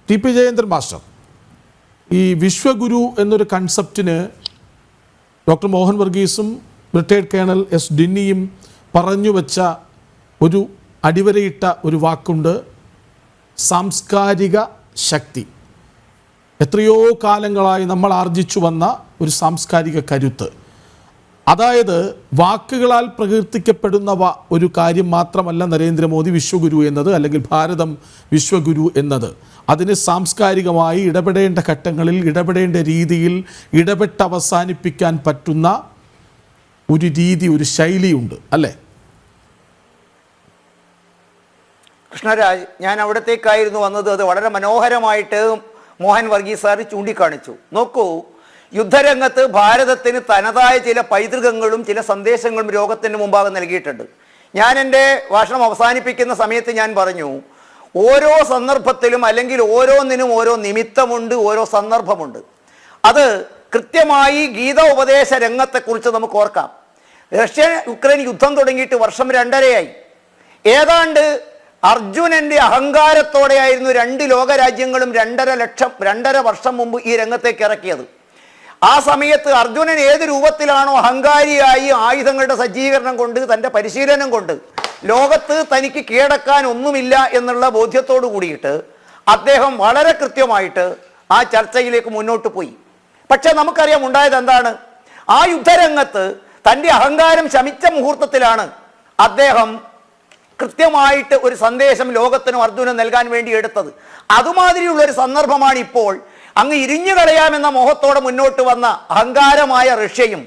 T P Jayendran master, ഈ വിശ്വഗുരു എന്നൊരു കൺസെപ്റ്റിന് ഡോക്ടർ മോഹൻ വർഗീസും റിട്ടയർഡ് കേണൽ എസ് ഡിന്നിയും പറഞ്ഞു വെച്ച ഒരു അടിവരയിട്ട ഒരു വാക്കുണ്ട്, സാംസ്കാരിക ശക്തി. എത്രയോ കാലങ്ങളായി നമ്മൾ ആർജിച്ചു വന്ന ഒരു സാംസ്കാരിക കരുത്ത്. അതായത് വാക്കുകളാൽ പ്രകീർത്തിക്കപ്പെടുന്ന ഒരു കാര്യം മാത്രമല്ല നരേന്ദ്രമോദി വിശ്വഗുരു എന്നത്, അല്ലെങ്കിൽ ഭാരതം വിശ്വഗുരു എന്നത്. അതിന് സാംസ്കാരികമായി ഇടപെടേണ്ട ഘട്ടങ്ങളിൽ ഇടപെടേണ്ട രീതിയിൽ ഇടപെട്ട് അവസാനിപ്പിക്കാൻ പറ്റുന്ന ഒരു രീതി, ഒരു ശൈലിയുണ്ട്, അല്ലേ? കൃഷ്ണരാജ്, ഞാൻ അവിടത്തേക്കായിരുന്നു വന്നത്. അത് വളരെ മനോഹരമായിട്ട് മോഹൻ വർഗീസ് സാർ ചൂണ്ടിക്കാണിച്ചു. നോക്കൂ, യുദ്ധരംഗത്ത് ഭാരതത്തിന് തനതായ ചില പൈതൃകങ്ങളും ചില സന്ദേശങ്ങളും ലോകത്തിന് മുമ്പാകെ നൽകിയിട്ടുണ്ട്. ഞാൻ എൻ്റെ ഭാഷണം അവസാനിപ്പിക്കുന്ന സമയത്ത് ഞാൻ പറഞ്ഞു, ഓരോ സന്ദർഭത്തിലും അല്ലെങ്കിൽ ഓരോന്നിനും ഓരോ നിമിത്തമുണ്ട്, ഓരോ സന്ദർഭമുണ്ട്. അത് കൃത്യമായി ഗീത ഉപദേശ രംഗത്തെക്കുറിച്ച് നമുക്ക് ഓർക്കാം. റഷ്യ യുക്രൈൻ യുദ്ധം തുടങ്ങിയിട്ട് വർഷം 2.5 ഏതാണ്ട് അർജുനന്റെ അഹങ്കാരത്തോടെയായിരുന്നു 2 ലോകരാജ്യങ്ങളും 2.5 വർഷം മുമ്പ് ഈ രംഗത്തേക്ക് ഇറക്കിയത്. ആ സമയത്ത് അർജുനൻ ഏത് രൂപത്തിലാണോ അഹങ്കാരിയായി ആയുധങ്ങളുടെ സജ്ജീകരണം കൊണ്ട് തൻ്റെ പരിശീലനം കൊണ്ട് ലോകത്ത് തനിക്ക് കീഴടക്കാൻ ഒന്നുമില്ല എന്നുള്ള ബോധ്യത്തോടു കൂടിയിട്ട് അദ്ദേഹം വളരെ കൃത്യമായിട്ട് ആ ചർച്ചയിലേക്ക് മുന്നോട്ട് പോയി. പക്ഷെ നമുക്കറിയാം ഉണ്ടായത് എന്താണ്. ആ യുദ്ധരംഗത്ത് തൻ്റെ അഹങ്കാരം ശമിച്ച മുഹൂർത്തത്തിലാണ് അദ്ദേഹം കൃത്യമായിട്ട് ഒരു സന്ദേശം ലോകത്തിനും അർജുനൻ നൽകാൻ വേണ്ടി എടുത്തത്. അതുമാതിരിയുള്ള ഒരു സന്ദർഭമാണ് ഇപ്പോൾ അങ്ങ് ഇരിഞ്ഞു കളയാമെന്ന മോഹത്തോടെ മുന്നോട്ട് വന്ന അഹങ്കാരമായ റഷ്യയും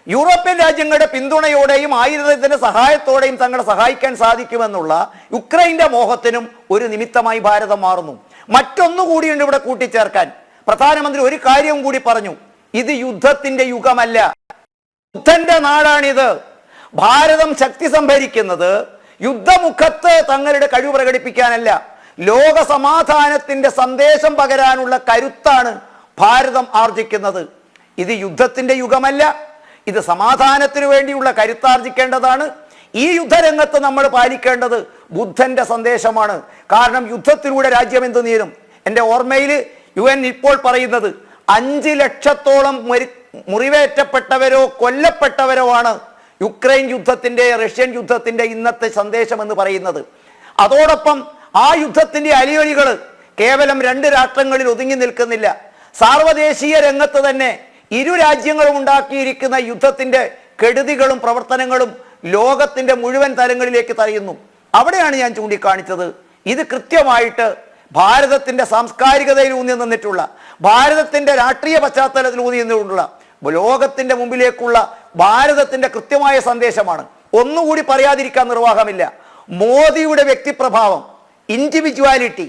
യൂറോപ്യൻ രാജ്യങ്ങളുടെ പിന്തുണയോടെയും ആയുധത്തിന്റെ സഹായത്തോടെയും തങ്ങളെ സഹായിക്കാൻ സാധിക്കുമെന്നുള്ള യുക്രൈന്റെ മോഹത്തിനും ഒരു നിമിത്തമായി ഭാരതം മാറുന്നു. മറ്റൊന്നുകൂടിയുണ്ട് ഇവിടെ കൂട്ടിച്ചേർക്കാൻ. പ്രധാനമന്ത്രി ഒരു കാര്യം കൂടി പറഞ്ഞു, ഇത് യുദ്ധത്തിന്റെ യുഗമല്ല, യുദ്ധന്റെ നാടാണിത്. ഭാരതം ശക്തി സംഭരിക്കുന്നത് യുദ്ധമുഖത്ത് തങ്ങളുടെ കഴിവ് പ്രകടിപ്പിക്കാനല്ല, ലോക സമാധാനത്തിന്റെ സന്ദേശം പകരാനുള്ള കരുത്താണ് ഭാരതം ആർജിക്കുന്നത്. ഇത് യുദ്ധത്തിന്റെ യുഗമല്ല, ഇത് സമാധാനത്തിനു വേണ്ടിയുള്ള കരുത്താർജിക്കേണ്ടതാണ്. ഈ യുദ്ധരംഗത്ത് നമ്മൾ പാലിക്കേണ്ടത് ബുദ്ധന്റെ സന്ദേശമാണ്. കാരണം യുദ്ധത്തിലൂടെ രാജ്യം എന്ത് നേരും. എൻ്റെ ഓർമ്മയിൽ UN ഇപ്പോൾ പറയുന്നത് 5 ലക്ഷത്തോളം മുറിവേറ്റപ്പെട്ടവരോ കൊല്ലപ്പെട്ടവരോ ആണ് യുക്രൈൻ യുദ്ധത്തിന്റെ റഷ്യൻ യുദ്ധത്തിന്റെ ഇന്നത്തെ സന്ദേശം എന്ന് പറയുന്നത്. അതോടൊപ്പം ആ യുദ്ധത്തിന്റെ അലിയൊലികൾ കേവലം 2 രാഷ്ട്രങ്ങളിൽ ഒതുങ്ങി നിൽക്കുന്നില്ല. സാർവദേശീയ രംഗത്ത് തന്നെ ഇരു രാജ്യങ്ങളും ഉണ്ടാക്കിയിരിക്കുന്ന യുദ്ധത്തിന്റെ കെടുതികളും പ്രവർത്തനങ്ങളും ലോകത്തിന്റെ മുഴുവൻ തലങ്ങളിലേക്ക് തടയുന്നു. അവിടെയാണ് ഞാൻ ചൂണ്ടിക്കാണിച്ചത്, ഇത് കൃത്യമായിട്ട് ഭാരതത്തിന്റെ സാംസ്കാരികതയിൽ ഊന്നി നിന്നിട്ടുള്ള, ഭാരതത്തിന്റെ രാഷ്ട്രീയ പശ്ചാത്തലത്തിൽ ഊന്നി നിന്നിട്ടുള്ള ലോകത്തിന്റെ മുമ്പിലേക്കുള്ള ഭാരതത്തിന്റെ കൃത്യമായ സന്ദേശമാണ്. ഒന്നുകൂടി പറയാതിരിക്കാൻ നിർവാഹമില്ല. മോദിയുടെ വ്യക്തിപ്രഭാവം, ഇൻഡിവിജ്വാലിറ്റി,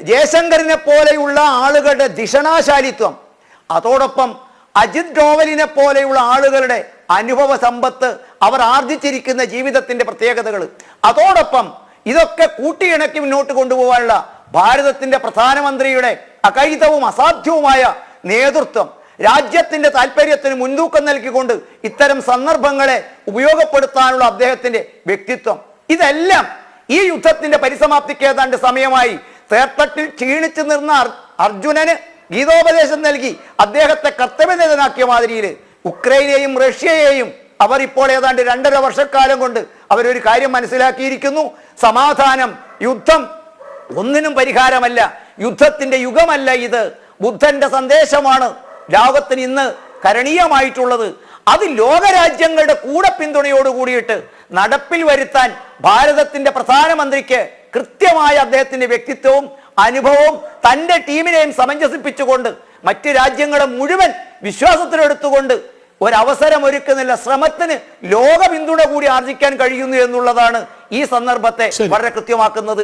ജയശങ്കറിനെ പോലെയുള്ള ആളുകളുടെ ധിഷണാശാലിത്വം, അതോടൊപ്പം അജിത് ഡോവലിനെ പോലെയുള്ള ആളുകളുടെ അനുഭവ സമ്പത്ത്, അവർ ആർജിച്ചിരിക്കുന്ന ജീവിതത്തിന്റെ പ്രത്യേകതകൾ, അതോടൊപ്പം ഇതൊക്കെ കൂട്ടിയിണക്കി മുന്നോട്ട് കൊണ്ടുപോകാനുള്ള ഭാരതത്തിന്റെ പ്രധാനമന്ത്രിയുടെ അകൈതവും അസാധ്യവുമായ നേതൃത്വം, രാജ്യത്തിന്റെ താല്പര്യത്തിന് മുൻതൂക്കം നൽകിക്കൊണ്ട് ഇത്തരം സന്ദർഭങ്ങളെ ഉപയോഗപ്പെടുത്താനുള്ള അദ്ദേഹത്തിന്റെ വ്യക്തിത്വം, ഇതെല്ലാം ഈ യുദ്ധത്തിന്റെ പരിസമാപ്തിക്ക് ഏതാണ്ട് സമയമായി. തേർത്തട്ടിൽ ക്ഷീണിച്ചു നിന്ന അർജുനന് ഗീതോപദേശം നൽകി അദ്ദേഹത്തെ കർത്തവ്യനിരതനാക്കിയ മാതിരിയിൽ ഉക്രൈനെയും റഷ്യയെയും അവർ ഇപ്പോൾ ഏതാണ്ട് 2.5 വർഷക്കാലം കൊണ്ട് അവരൊരു കാര്യം മനസ്സിലാക്കിയിരിക്കുന്നു. സമാധാനം, യുദ്ധം ഒന്നിനും പരിഹാരമല്ല, യുദ്ധത്തിന്റെ യുഗമല്ല ഇത്. ബുദ്ധന്റെ സന്ദേശമാണ് ലോകത്തിന് ഇന്ന് കരണീയമായിട്ടുള്ളത്. അത് ലോകരാജ്യങ്ങളുടെ കൂടെ പിന്തുണയോട് കൂടിയിട്ട് നടപ്പിൽ വരുത്താൻ ഭാരതത്തിന്റെ പ്രധാനമന്ത്രിക്ക് കൃത്യമായ അദ്ദേഹത്തിന്റെ വ്യക്തിത്വവും അനുഭവവും തൻ്റെ ടീമിനെയും സമഞ്ജസിപ്പിച്ചുകൊണ്ട് മറ്റ് രാജ്യങ്ങളെ മുഴുവൻ വിശ്വാസത്തിലെടുത്തുകൊണ്ട് ഒരവസരം ഒരുക്കുന്നില്ല ശ്രമത്തിന് ലോക പിന്തുണ കൂടി ആർജിക്കാൻ കഴിയുന്നു എന്നുള്ളതാണ് ഈ സന്ദർഭത്തെ വളരെ കൃത്യമാക്കുന്നത്.